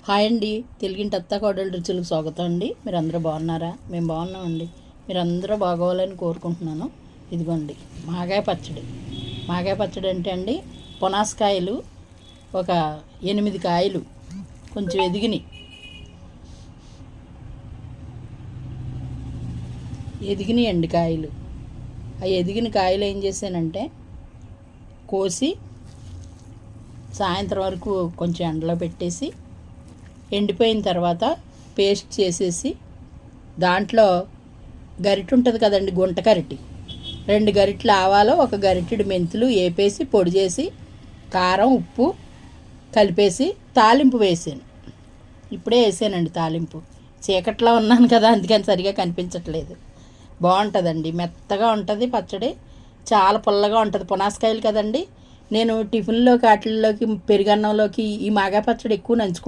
Hi అండి, తెలుగింటి అత్తాకోడళ్ళ రుచులకు స్వాగతం అండి. మీరందరూ బాగున్నారా? మేము బాగున్నామండి. మీరందరూ బాగోవాలని కోరుకుంటున్నాను. ఇదిగోండి మాగాయ పచ్చడి. మాగాయ పచ్చడి అంటే అండి, పొనాసకాయలు ఒక 8 కాయలు కొంచెం ఎదిగినాయండి కాయలు. ఆ ఎదిగిన కాయలు ఏం చేశానంటే కోసి సాయంత్రం వరకు కొంచెం ఎండలో పెట్టేసి ఎండిపోయిన తర్వాత పేస్ట్ చేసేసి దాంట్లో గరిటె ఉంటుంది కదండి, గుంట గరిటె, 2 గరిటెలు ఆవాలు, 1 గరిటెడు మెంతులు వేపేసి పొడి చేసి కారం ఉప్పు కలిపేసి తాలింపు వేసాను. ఇప్పుడే వేసానండి తాలింపు. చీకట్లో ఉన్నాను కదా, అందుకని సరిగా కనిపించట్లేదు. బాగుంటుందండి, మెత్తగా ఉంటుంది పచ్చడి, చాలా పుల్లగా ఉంటుంది. పునాసకాయలు కదండి. నేను టిఫిన్లోకి వాటిల్లోకి పెరుగన్నంలోకి ఈ మాగాయ పచ్చడి ఎక్కువ నంచుకుంటాను.